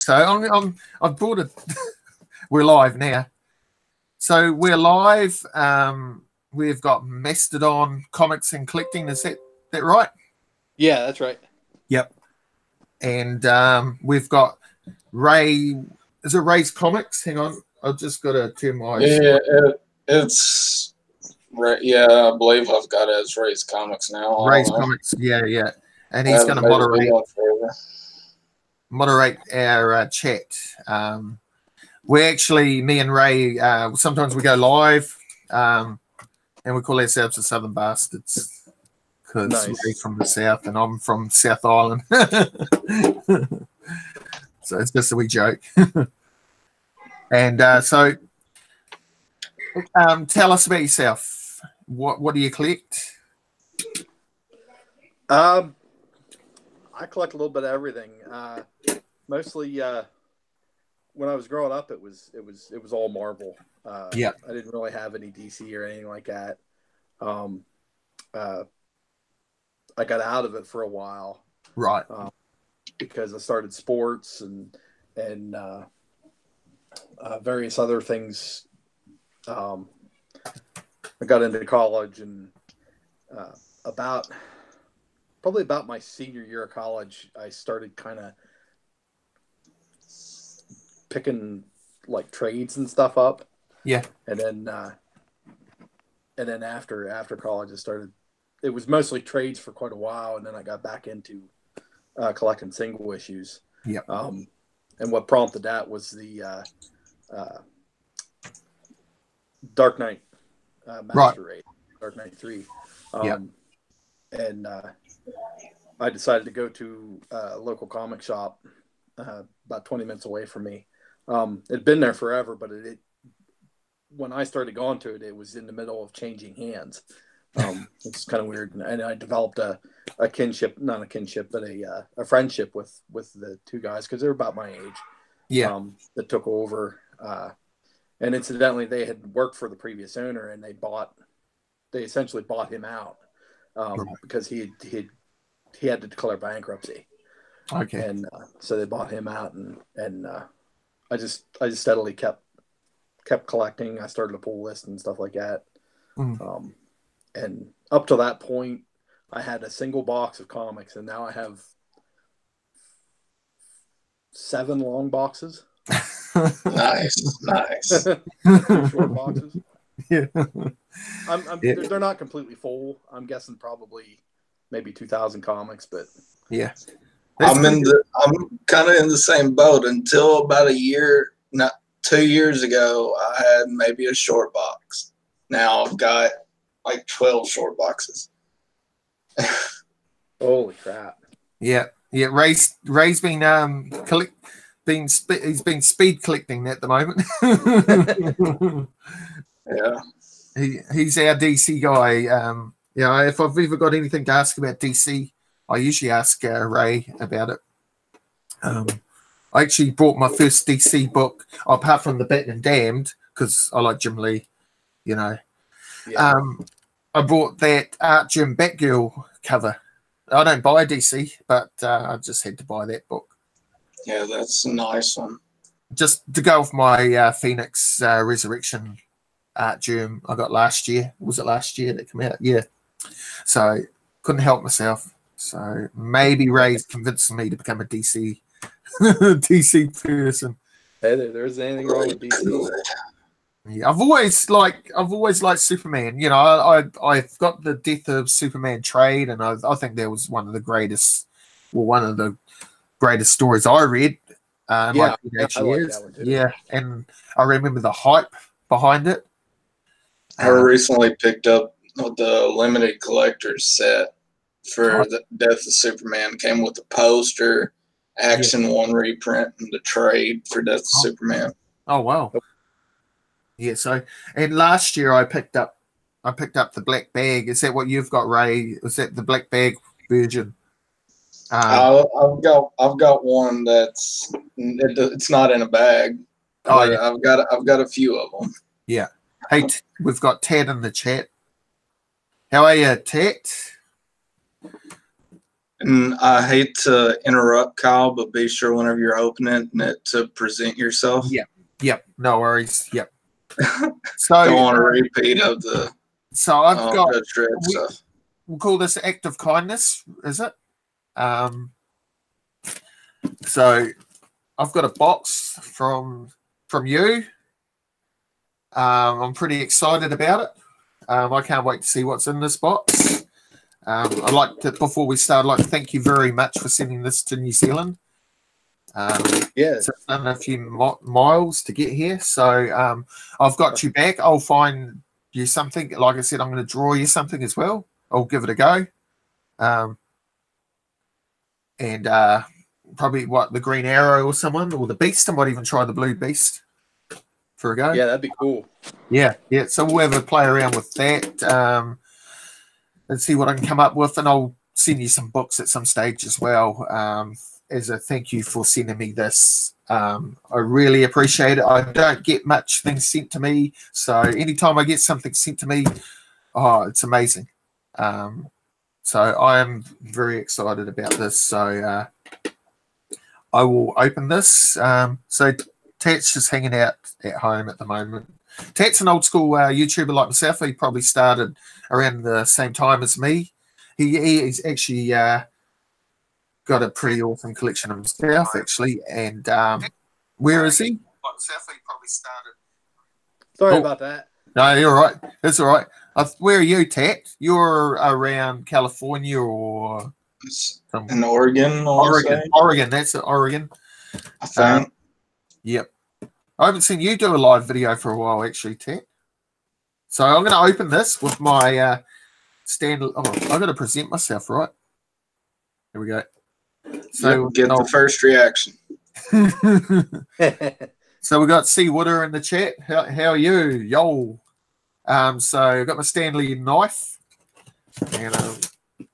So I've brought it. We're live now. So we're live. We've got Mastodon Comics and Collecting. Is that right? Yeah, that's right. Yep. And we've got Ray. Is it Ray's Comics? Hang on. I've just got to turn my... Yeah, it's... Yeah, I believe I've got it as Ray's Comics now. Ray's Comics, yeah. And he's going to moderate our chat. We're actually, me and Ray, sometimes we go live, and we call ourselves the Southern Bastards because we're from the South and I'm from South Island. So it's just a wee joke. And so tell us about yourself. What do you collect? I collect a little bit of everything. Mostly when I was growing up, it was all Marvel. Yeah, I didn't really have any DC or anything like that. I got out of it for a while, right? Because I started sports and various other things. I got into college, and probably about my senior year of college, I started kind of picking like trades and stuff up. Yeah. And then after college, it was mostly trades for quite a while. And then I got back into collecting single issues. Yeah. And what prompted that was the Dark Knight Master Race, Dark Knight 3. And I decided to go to a local comic shop about 20 minutes away from me. It'd been there forever, but when I started going to it, it was in the middle of changing hands. It's kind of weird. And I developed a kinship, not a kinship, but a friendship with the two guys because they were about my age. Yeah. That took over. And incidentally, they had worked for the previous owner, and they essentially bought him out because he had to declare bankruptcy. Okay. And so they bought him out, and I just steadily kept collecting. I started a pull list and stuff like that. Mm. And up to that point, I had a single box of comics, and now I have 7 long boxes. Nice. 2 short boxes. Yeah. They're not completely full. I'm guessing probably maybe 2,000 comics, but yeah. I'm kind of in the same boat. Until about 2 years ago, I had maybe a short box. Now I've got like 12 short boxes. Holy crap! Yeah. Ray's been he's been speed collecting at the moment. Yeah. He's our DC guy. If I've ever got anything to ask about DC, I usually ask Ray about it. I actually bought my first DC book, apart from the Batman Damned, because I like Jim Lee, Yeah. I bought that Art Jim Batgirl cover. I don't buy DC, but I just had to buy that book. Yeah, that's a nice one. Just to go with my Phoenix Resurrection Art Germ I got last year. Was it last year that came out? Yeah. So couldn't help myself. So maybe Ray's convincing me to become a DC person. Hey, there isn't anything wrong with DC. Yeah, I've always liked Superman. I've got the Death of Superman trade, and I think that was one of the greatest stories I read. I like that one too. Yeah, and I remember the hype behind it. I recently picked up the limited collector's set for the Death of Superman. Came with the poster, Action 1 reprint, and the trade for Death of Superman. Oh wow! Yeah. So, and last year I picked up the black bag. Is that what you've got, Ray? Is that the black bag version? I've got one it's not in a bag. I've got a few of them. Yeah. Hey, we've got Ted in the chat. How are you, Ted? And I hate to interrupt, Kyle, but be sure whenever you're opening it to present yourself. Yep. No worries. Yep. So don't want a repeat of the. So I've got. Stuff. We'll call this act of kindness, is it? So I've got a box from you. I'm pretty excited about it. I can't wait to see what's in this box. I'd like to, before we start, I'd like to thank you very much for sending this to New Zealand. It's done a few miles to get here, so I've got you back. I'll find you something. Like I said, I'm going to draw you something as well. I'll give it a go. And probably the Green Arrow or someone, or the Beast. I might even try the Blue Beast for a go. Yeah, that'd be cool. Yeah. So we'll have a play around with that and see what I can come up with, and I'll send you some books at some stage as well as a thank you for sending me this. I really appreciate it. I don't get much things sent to me, so anytime I get something sent to me, it's amazing. So I am very excited about this. So I will open this. So Tat's just hanging out at home at the moment. Tat's an old school YouTuber like myself. He probably started around the same time as me. He's actually got a pretty awesome collection of himself, actually. And where is he? Sorry about that. No, you're all right. That's all right. Where are you, Tat? You're around California or in Oregon? Oregon. That's it, Oregon. I think. Yep. I haven't seen you do a live video for a while, actually, Tat. So I'm going to open this with my stand. Oh, I've got to present myself, right? Here we go. So get the first reaction. So we got C. Wooder in the chat. How are you? Yo. So I've got my Stanley knife. And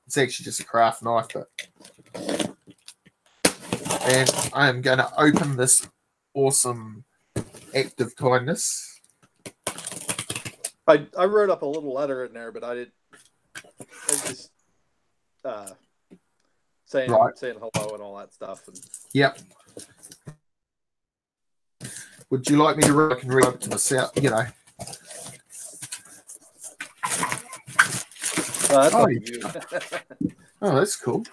it's actually just a craft knife, and I am going to open this awesome act of kindness. I wrote up a little letter in there, but I just saying hello and all that stuff. And yep. Would you like me to read? I can read it to myself, you know. Oh, that's cool.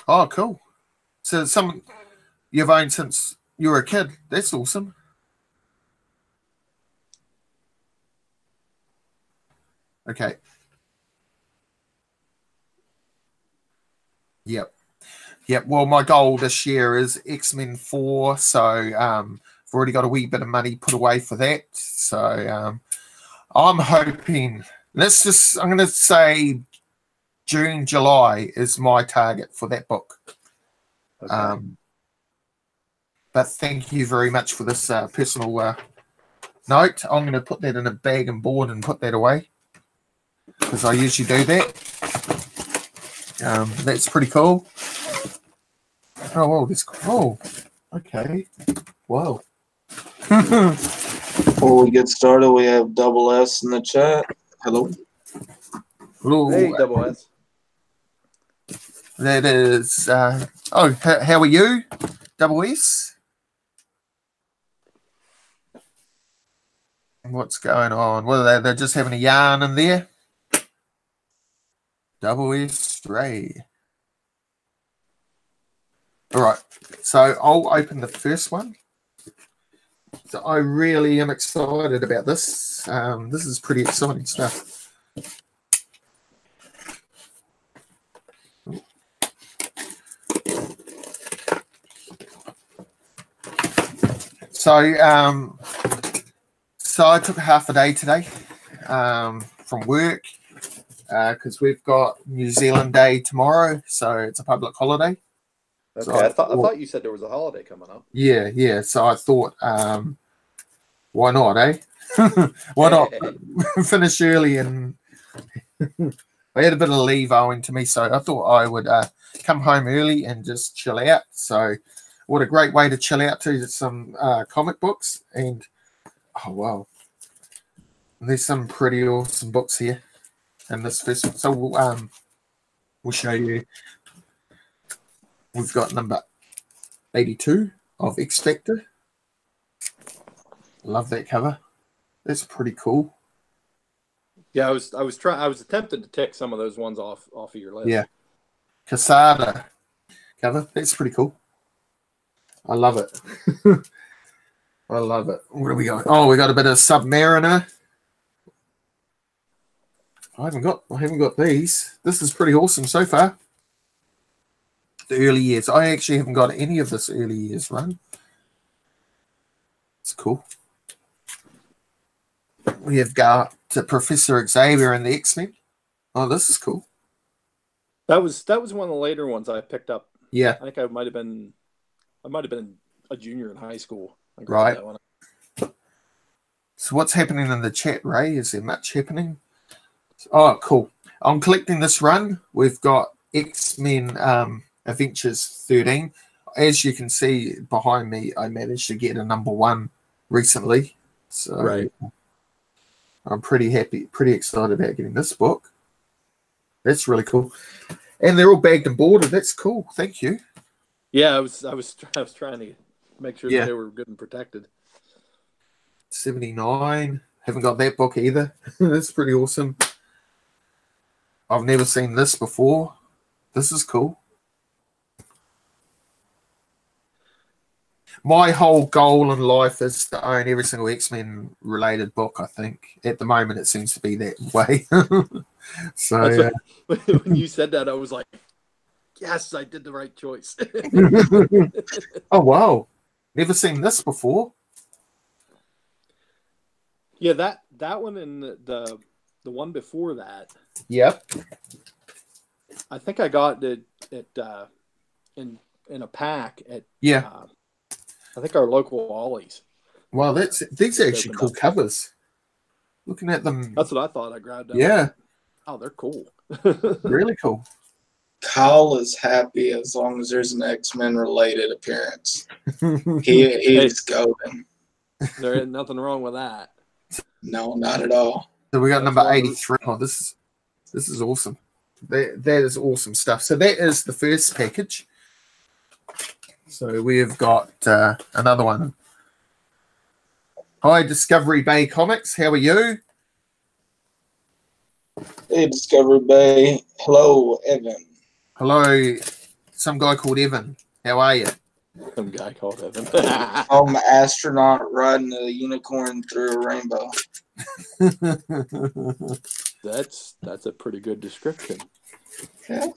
Oh, cool. So you've owned since you were a kid. That's awesome. Okay. Yep. Well, my goal this year is X-Men 4, so I've already got a wee bit of money put away for that. So I'm hoping, I'm going to say June, July is my target for that book. Okay. But thank you very much for this personal note. I'm going to put that in a bag and board and put that away, because I usually do that. That's pretty cool. Oh, well, this. Oh, okay. Wow. Before we get started, we have Double S in the chat. Hello. Hello. Hey, Double S. That is. How are you, Double S? What's going on? Well, they're just having a yarn in there. Double S Ray. All right, so I'll open the first one. So I really am excited about this. This is pretty exciting stuff. So I took half a day today from work because we've got New Zealand Day tomorrow, so it's a public holiday. Okay, so I thought you said there was a holiday coming up. Yeah. So I thought, why not, eh? Why not finish early? And I had a bit of leave owing to me, so I thought I would come home early and just chill out. So what a great way to chill out to some comic books. And oh wow, there's some pretty awesome books here in this first one. So we'll show you. We've got number 82 of X Factor. Love that cover. That's pretty cool. Yeah, I was attempting to tick some of those ones off of your list. Yeah. Casada cover. That's pretty cool. I love it. I love it. What do we got? Oh, we got a bit of Submariner. I haven't got these. This is pretty awesome so far. The early years. I actually haven't got any of this early years run. It's cool. We have got Professor Xavier and the X-Men. Oh, this is cool. That was one of the later ones I picked up. Yeah. I think I might have been a junior in high school. Right. That one. So what's happening in the chat, Ray? Is there much happening? Oh, cool. I'm collecting this run. We've got X-Men Adventures 13. As you can see behind me, I managed to get a number 1 recently. So right. I'm pretty happy, pretty excited about getting this book. That's really cool. And they're all bagged and boarded. That's cool. Thank you. Yeah, I was trying to make sure that they were good and protected. 79. Haven't got that book either. That's pretty awesome. I've never seen this before. This is cool. My whole goal in life is to own every single X-Men related book, I think. At the moment, it seems to be that way. So when you said that, I was like, yes, I did the right choice. Oh, wow. Never seen this before. Yeah, that one and the one before that. Yep. I think I got it in a pack at I think our local Ollie's. Wow, these are actually cool covers. Looking at them. That's what I thought. I grabbed them. Yeah. Oh, they're cool. Really cool. Kyle is happy as long as there's an X-Men related appearance. He's golden. There ain't nothing wrong with that. No, not at all. So we got number 83. Oh, this is awesome. That is awesome stuff. So that is the first package. So we've got another one. Hi, Discovery Bay Comics. How are you? Hey, Discovery Bay. Hello, Evan. Hello, some guy called Evan. How are you? Some guy called Evan. I'm an astronaut riding a unicorn through a rainbow. That's a pretty good description. Yeah.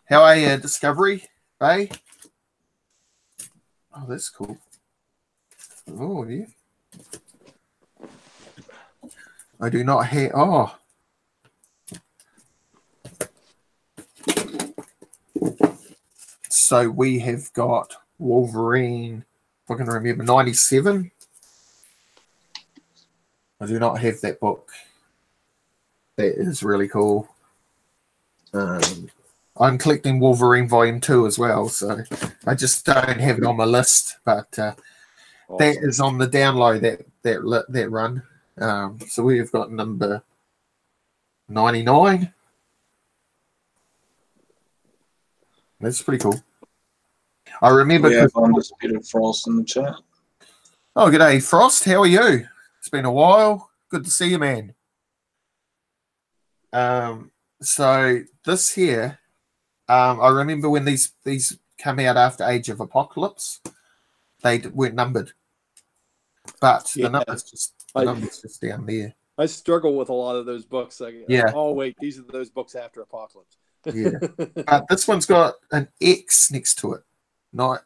How are you, Discovery Bay? Oh, that's cool. Oh, yeah. I do not have. Oh. So we have got Wolverine, if I can remember, 97. I do not have that book. That is really cool. I'm collecting Wolverine Volume 2 as well, so I just don't have it on my list, but awesome. That is on the download, that run. So we've got number 99. That's pretty cool. I remember. We have Undisputed Frost in the chat. Oh, g'day, Frost. How are you? It's been a while. Good to see you, man. So this here, I remember when these come out after Age of Apocalypse, they weren't numbered, but the numbers just down there. I struggle with a lot of those books. Oh wait, these are those books after Apocalypse. Yeah, but this one's got an X next to it, not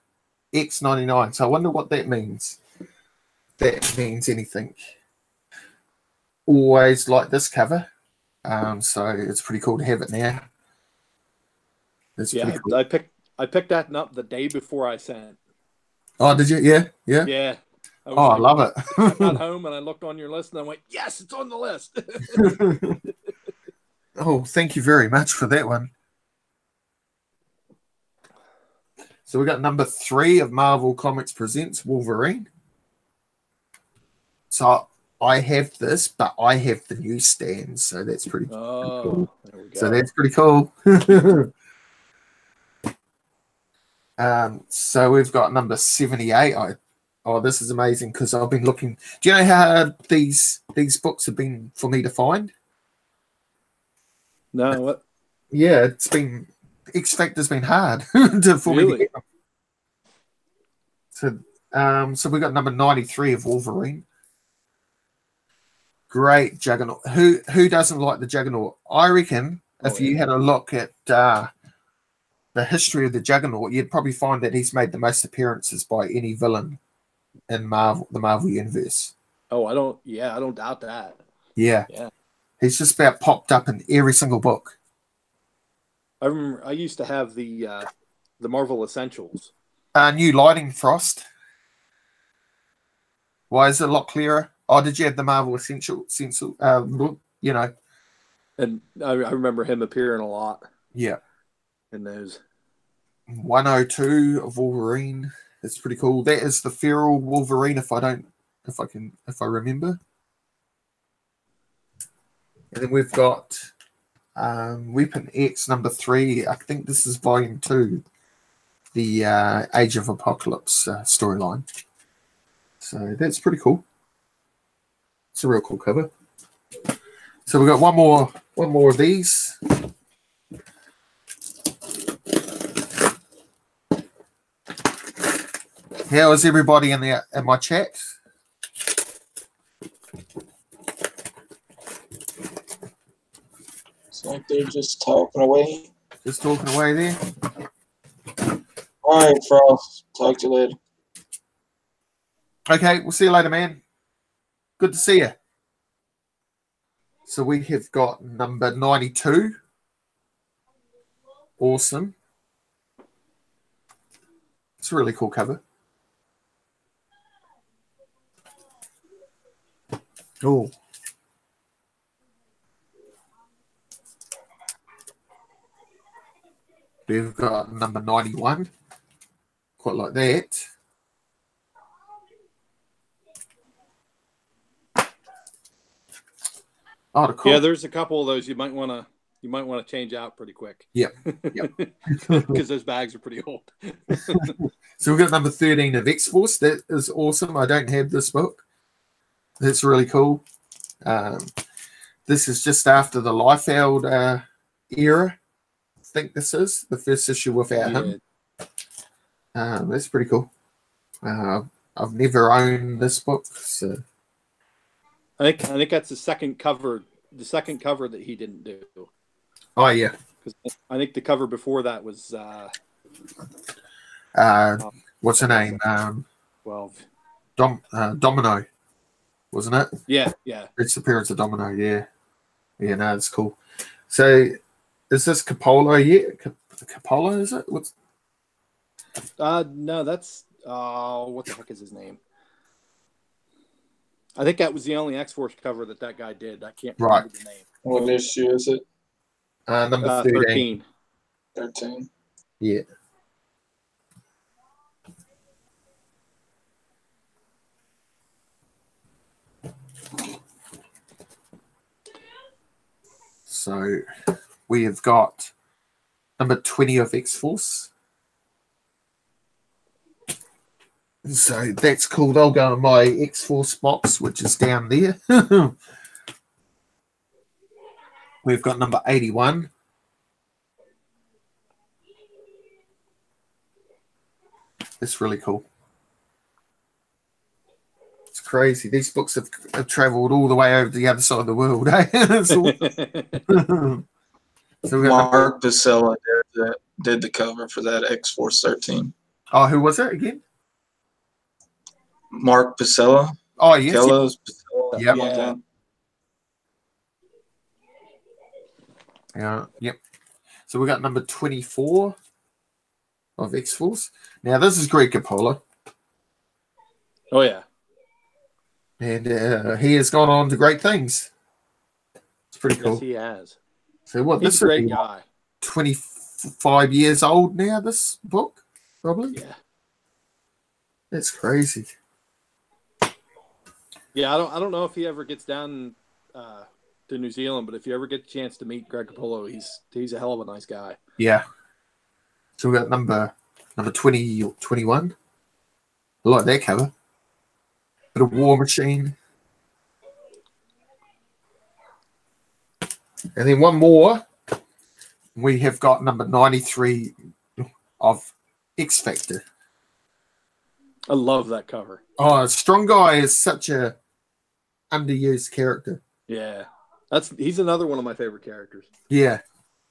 X99. So I wonder what that means. That means anything. Always like this cover. So it's pretty cool to have it now. That's pretty cool. I picked that up the day before I sent. Oh, did you? Yeah. Yeah. I love it. I got home and I looked on your list and I went, yes, it's on the list. Oh, thank you very much for that one. So we got number 3 of Marvel Comics Presents Wolverine. So I have this, but I have the newsstand, so that's pretty cool. Oh, there we go. So that's pretty cool. So we've got number 78. Oh, this is amazing because I've been looking. Do you know how hard these books have been for me to find? No, what? Yeah, it's been X Factor's been hard for me to get them. So we got number 93 of Wolverine. Great Juggernaut. Who doesn't like the Juggernaut? I reckon if you had a look at the history of the Juggernaut, you'd probably find that he's made the most appearances by any villain in the Marvel universe. Oh, I don't doubt that. Yeah. He's just about popped up in every single book. I remember I used to have the Marvel Essentials. New lighting frost. Why is it a lot clearer? Oh, did you have the Marvel Essential? You know. And I remember him appearing a lot. Yeah. In those. 102 of Wolverine. That's pretty cool. That is the feral Wolverine, if I remember. And then we've got Weapon X number 3. I think this is volume 2. The Age of Apocalypse storyline. So that's pretty cool. It's a real cool cover. So we've got one more of these. How is everybody in my chat? It's like they're just talking away. Just talking away there. All right, Frost. Talk to you later. Okay, we'll see you later, man. Good to see you. So we have got number 92. Awesome. It's a really cool cover. Oh. We've got number 91. Quite like that. Oh, cool. Yeah, there's a couple of those you might want to change out pretty quick. Yep. Because those bags are pretty old. So we've got number 13 of X-Force. That is awesome. I don't have this book. That's really cool. This is just after the Liefeld era. I think this is the first issue without him. That's pretty cool. I've never owned this book, so I think that's the second cover that he didn't do. Oh yeah. Because I think the cover before that was what's her name? 12. Domino, wasn't it? Yeah. It's the appearance of Domino, yeah. Yeah, no, it's cool. So is this Coppola yet? Coppola, is it? What's no, that's what the heck is his name? I think that was the only X-Force cover that guy did. I can't remember the name. What issue is it? Number 13. 13. Yeah. So we have got number 20 of X-Force. So that's cool. I'll go in my X-Force box, which is down there. We've got number 81. It's really cool. It's crazy. These books have traveled all the way over to the other side of the world. Eh? So Mark Pacella did the cover for that X-Force 13. Oh, who was it again? Mark Pacella. Oh, yes. Pacella. Yep. Yep. So we got number 24 of X-Force. Now, this is Greg Capullo. Oh, yeah. And he has gone on to great things. It's pretty cool. Yes, he has. So what? He's This a would great be guy. 25 years old now. This book, probably. Yeah. That's crazy. Yeah, I don't know if he ever gets down to New Zealand, but if you ever get the chance to meet Greg Capullo, he's a hell of a nice guy. Yeah. So we got number 20, 21. I like that cover. Bit of War Machine. And then one more. We have got number 93 of X Factor. I love that cover. Oh, Strong Guy is such a underused character. Yeah. He's another one of my favorite characters. Yeah.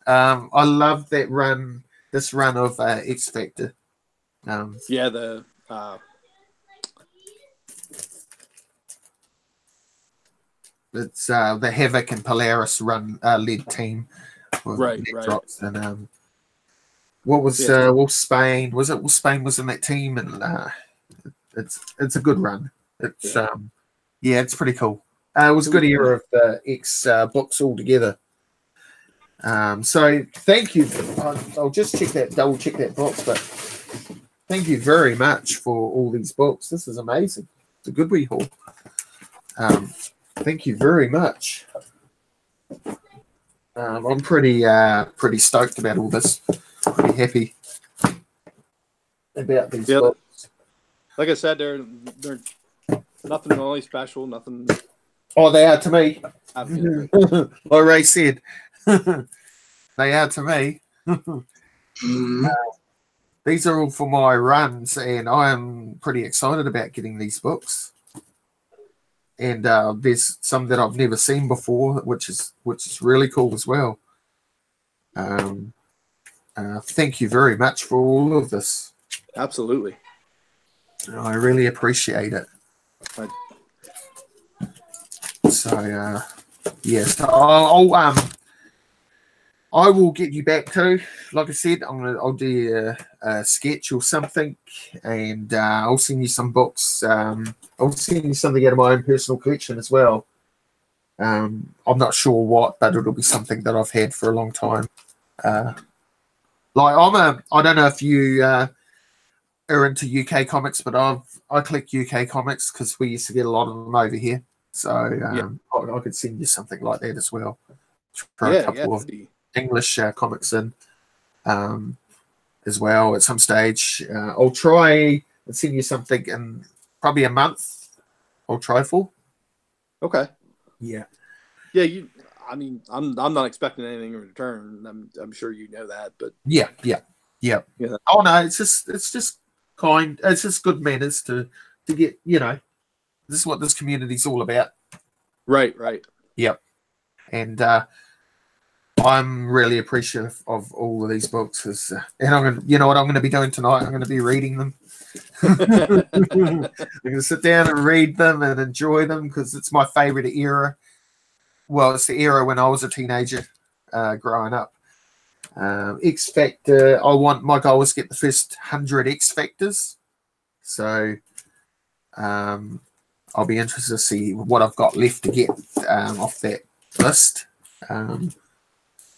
I love that run, this run of X Factor. Yeah, the it's the Havoc and Polaris run led team. Right. Drops. And what was Wolfsbane? Was it Wolfsbane was in that team? And it's a good run. It's it's pretty cool. It was a good era of the X books altogether. So thank you. I'll just double check that box, but thank you very much for all these books. This is amazing. It's a good wee haul. Thank you very much. I'm pretty stoked about all this. Pretty happy about these books. Like I said, they're nothing really special. Nothing. Oh, they are to me. Like Ray said, they are to me. These are all for my runs, and I am pretty excited about getting these books. And there's some that I've never seen before, which is really cool as well. Thank you very much for all of this. Absolutely. I really appreciate it. So yes, I will get you back to. Like I said, I'll do a sketch or something, and I'll send you some books. I'll send you something out of my own personal collection as well. I'm not sure what, but it'll be something that I've had for a long time. I don't know if you are into UK comics, but I collect UK comics because we used to get a lot of them over here. So I could send you something like that as well. For a couple of English comics in as well at some stage. I'll try and send you something in probably a month. I'll try for. Okay. Yeah. Yeah. I'm not expecting anything in return. I'm sure you know that, but yeah. Oh no, it's just kind. It's just good manners to get. This is what this community's all about. Right. Yep. And I'm really appreciative of all of these books. And I'm going to, you know what I'm going to be doing tonight? I'm going to be reading them. I'm going to sit down and read them and enjoy them because it's my favorite era. Well, it's the era when I was a teenager growing up. X Factor, my goal was to get the first 100 X Factors. So I'll be interested to see what I've got left to get off that list.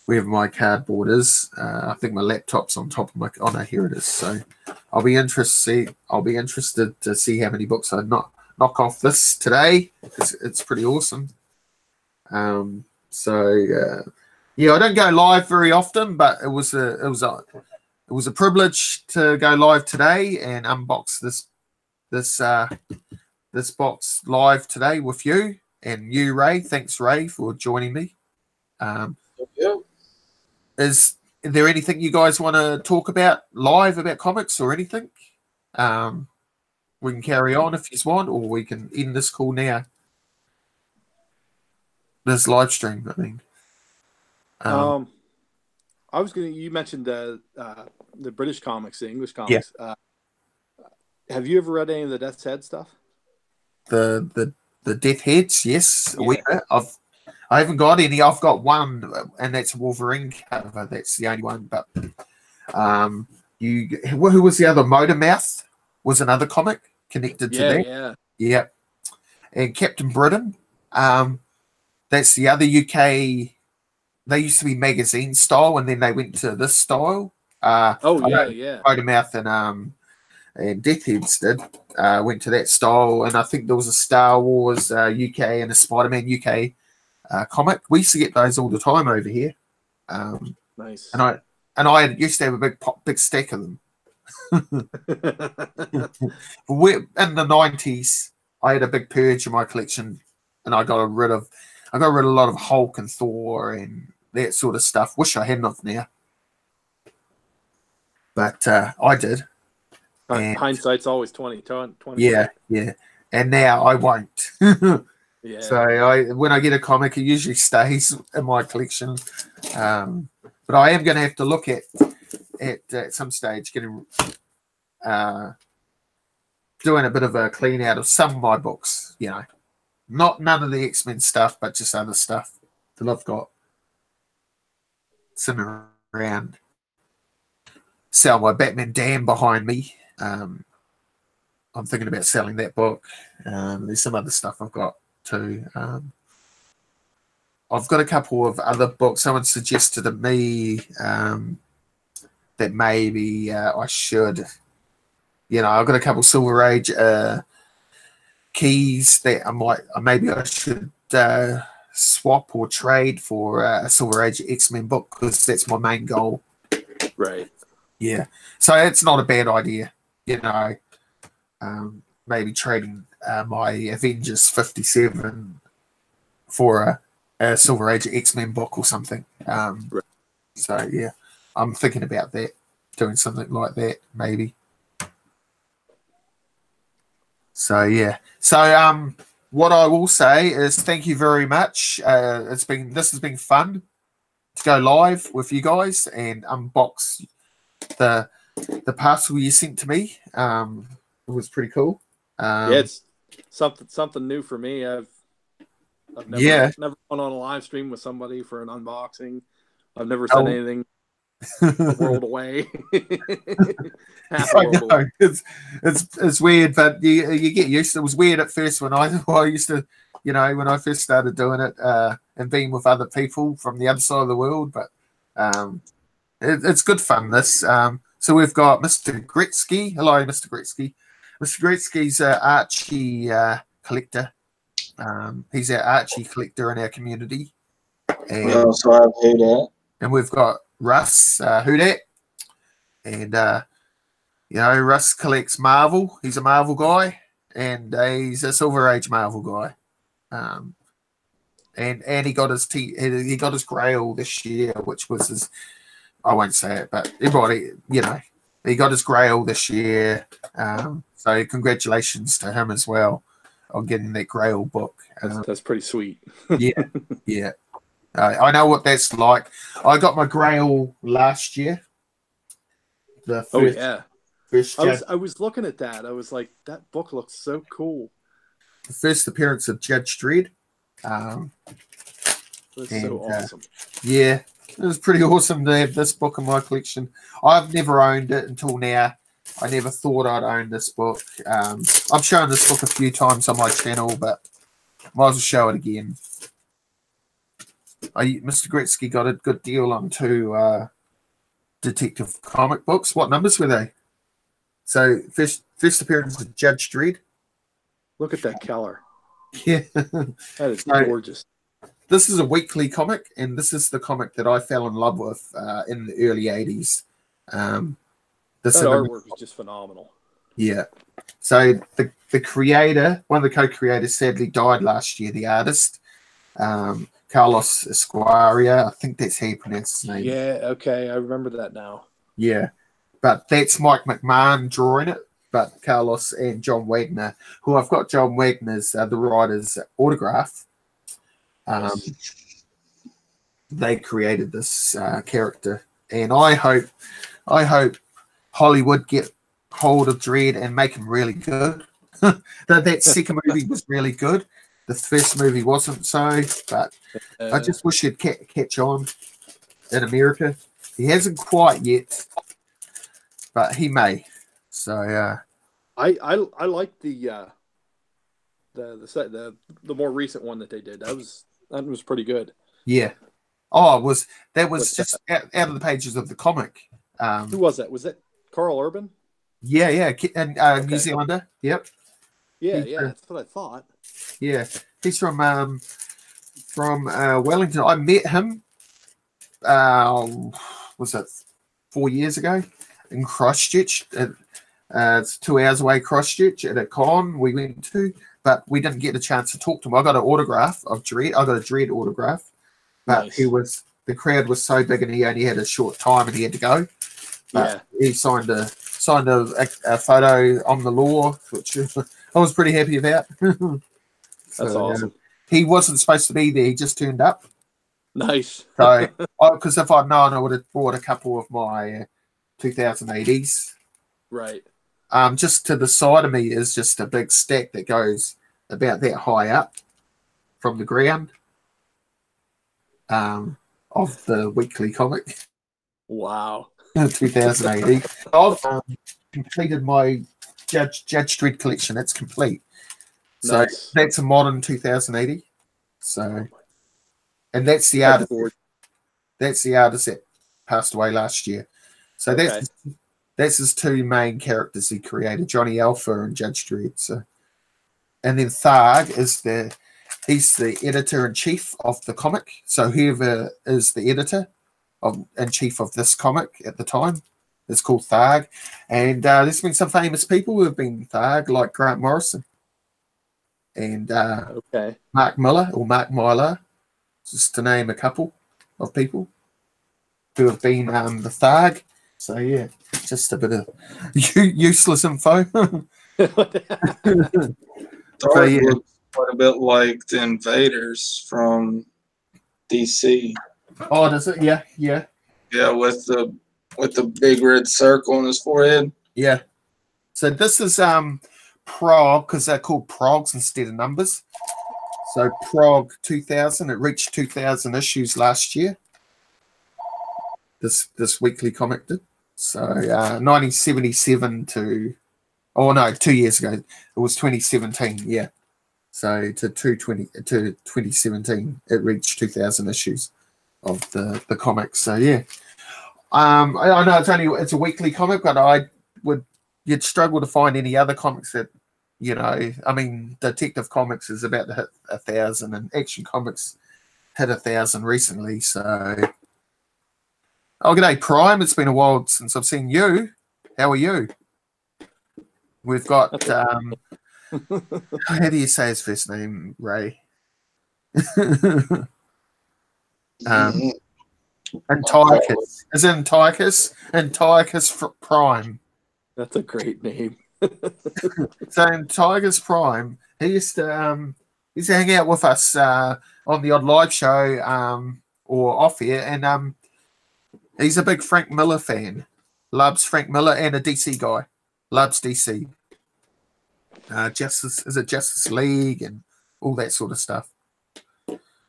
Where my cardboard is. I think my laptop's on top of my. Oh no, here it is. So I'll be interested to see how many books I knock off this today. It's pretty awesome. I don't go live very often, but it was a privilege to go live today and unbox this box live today with you and you, Ray. Thanks, Ray, for joining me. Is there anything you guys want to talk about live about comics or anything? We can carry on if you want, or we can end this call now. This live stream, I mean. You mentioned the British comics, the English comics. Yeah. Have you ever read any of the Death's Head stuff? The Death Heads, yes. Yeah. I haven't got any. I've got one, and that's Wolverine cover. That's the only one. But who was the other? Motormouth was another comic connected to that. Yeah. And Captain Britain. That's the other UK they used to be magazine style, and then they went to this style. Oh I yeah, know yeah. Photomouth and Death Heads did went to that style, and I think there was a Star Wars UK and a Spider-Man UK comic. We used to get those all the time over here. Nice. And I used to have a big stack of them. In the 90s, I had a big purge in my collection, and I got rid of a lot of Hulk and Thor and that sort of stuff. Wish I hadn't of now, but I did. And hindsight's always 20. Yeah. And now I won't. Yeah. So when I get a comic, it usually stays in my collection. But I am going to have to look at some stage getting doing a bit of a clean out of some of my books. You know, none of the X-Men stuff, but just other stuff that I've got sitting around. Sell my Batman Dam behind me. I'm thinking about selling that book. There's some other stuff I've got too. I've got a couple of other books. Someone suggested to me that maybe I should. You know, I've got a couple Silver Age keys that maybe I should swap or trade for a Silver Age X-Men book, because that's my main goal. Right. Yeah. So it's not a bad idea, you know. Maybe trading my Avengers 57 for a Silver Age X-Men book or something. Right. So yeah, I'm thinking about that, doing something like that maybe. So yeah. So what I will say is thank you very much. This has been fun to go live with you guys and unbox the parcel you sent to me. It was pretty cool. Yeah, it's something new for me. I've never gone on a live stream with somebody for an unboxing. I've never said anything a world away. Half a world away. It's weird, but you get used to it. It was weird at first when I used to, you know, when I first started doing it and being with other people from the other side of the world. But it's good fun, this. So we've got Mr. Gretzky. Hello, Mr. Gretzky. Mr. Gretzky's an Archie collector. He's our Archie collector in our community. And, so I've heard that. And we've got Russ, who that? And, you know, Russ collects Marvel. He's a Marvel guy. And he's a Silver Age Marvel guy. And he got his Grail this year, which was his, I won't say it, but everybody, you know, he got his Grail this year. So congratulations to him as well on getting that Grail book. That's pretty sweet. Yeah. I know what that's like. I got my Grail last year. I was looking at that. I was like, that book looks so cool. The first appearance of Judge Dredd. That's so awesome. Yeah, it was pretty awesome to have this book in my collection. I've never owned it until now. I never thought I'd own this book. I've shown this book a few times on my channel, but might as well show it again. Mr. Gretzky got a good deal on 2 detective comic books. What numbers were they? So first appearance of Judge Dredd. Look at that color. Yeah, that is gorgeous. This is a weekly comic, and this is the comic that I fell in love with in the early 80s. That artwork is just phenomenal. Yeah. So the creator, one of the co-creators, sadly died last year, the artist, Carlos Esquaria. I think that's how you pronounce his name. Yeah, okay. I remember that now. Yeah. But that's Mike McMahon drawing it, but Carlos and John Wagner, who I've got John Wagner's, the writer's autograph. They created this character, and I hope Hollywood get hold of Dredd and make him really good. that second movie was really good. The first movie wasn't so, but I just wish he'd catch on in America. He hasn't quite yet, but he may. So I like the more recent one that they did. That was pretty good. Yeah. Oh, that was What's just out of the pages of the comic. Who was that? Was it Carl Urban? Yeah, and Okay. New Zealander. Yep. Yeah, that's what I thought. Yeah, he's from Wellington. I met him. Was it 4 years ago in Christchurch? It's 2 hours away, Christchurch, at a con we went to, but we didn't get a chance to talk to him. I got an autograph of Dredd. I got a Dredd autograph, but Nice. the crowd was so big and he only had a short time and he had to go. But he signed a photo on the law, which I was pretty happy about. That's awesome. He wasn't supposed to be there. He just turned up. Nice. So, because if I'd known, I would have bought a couple of my 2080s. Right. Just to the side of me is just a big stack that goes about that high up from the ground of the weekly comic. Wow. 2080. I've completed my Judge Dredd collection. It's complete. So that's a modern 2080. So, and that's the artist. That's the artist that passed away last year. So that's his two main characters he created, Johnny Alpha and Judge Dredd. So, and then Tharg is he's the editor in chief of the comic. So whoever is the editor in chief of this comic at the time is called Tharg. And there's been some famous people who have been Tharg, like Grant Morrison and Mark Millar, just to name a couple of people who have been the Tharg. So yeah, just a bit of useless info. Tharg looks quite a bit like the Invaders from DC. Oh, does it? Yeah. Yeah, with the big red circle on his forehead. Yeah. So this is Prog, because they're called Progs instead of numbers. So Prog 2000, it reached 2,000 issues last year. This weekly comic did. So 1977 to 2 years ago. It was 2017, yeah. So to 2017, it reached 2,000 issues of the comics. So yeah. I know it's a weekly comic, but you'd struggle to find any other comics that, Detective Comics is about to hit 1,000, and Action Comics hit 1,000 recently. So, g'day Prime. It's been a while since I've seen you. How are you? We've got how do you say his first name, Ray? Antiochus. Is it Antiochus? Antiochus Prime. That's a great name. So Antiochus Prime, he used to hang out with us on the odd live show or off here, and he's a big Frank Miller fan. Loves Frank Miller, and a DC guy. Loves DC. Justice League and all that sort of stuff.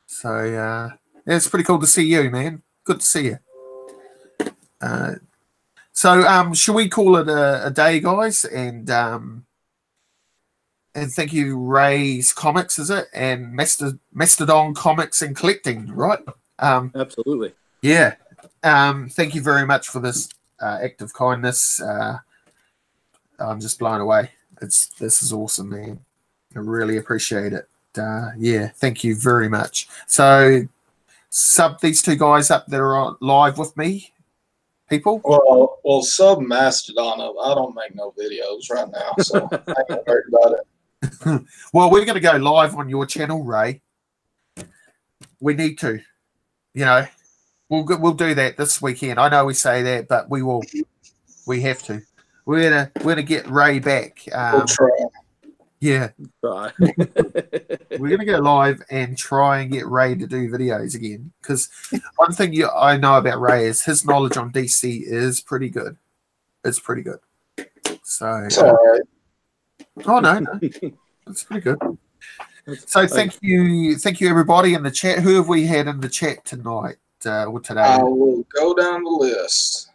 So yeah, it's pretty cool to see you, man. Good to see you. So should we call it a day, guys? And thank you, Ray's Comics, is it? And Mastodon Comics and Collecting, right? Absolutely. Yeah. Thank you very much for this act of kindness. I'm just blown away. This is awesome, man. I really appreciate it. Yeah, thank you very much. So sub these two guys up that are live with me, people. Well, sub Mastodon up. I don't make no videos right now, so I ain't worried about it. Well, we're going to go live on your channel, Ray. We need to. We'll do that this weekend. I know we say that, but we will. We have to. We're gonna get Ray back. We'll try. Yeah. Right. We're going to go live and try and get Ray to do videos again. Because one thing I know about Ray is his knowledge on DC is pretty good. It's pretty good. So, it's all right. Oh, no. It's pretty good. So thank you everybody in the chat. Who have we had in the chat tonight or today? I will go down the list.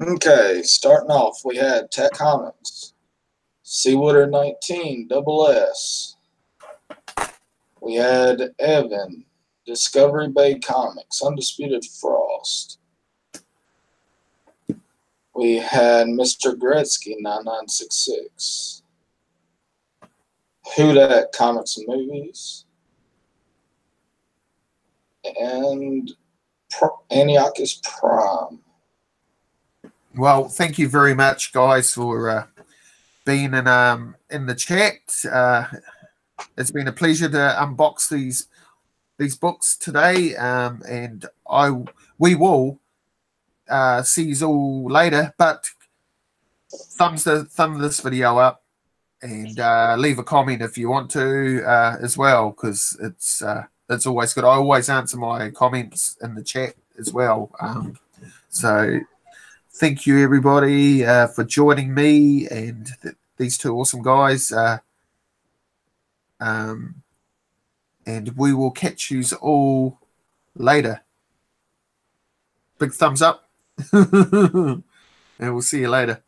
Okay, starting off, we had Tech Comics, Seawater 19, Double S, We had Evan, Discovery Bay Comics, Undisputed Frost. We had Mr. Gretzky, 9966. Who Dat Comics and Movies. And Antiochus Prime. Well, thank you very much, guys, for being in the chat. It's been a pleasure to unbox these books today, and we will see you all later. But thumb this video up and leave a comment if you want to as well, because it's always good. I always answer my comments in the chat as well. So thank you, everybody, for joining me and these two awesome guys. And we will catch you all later. Big thumbs up. And we'll see you later.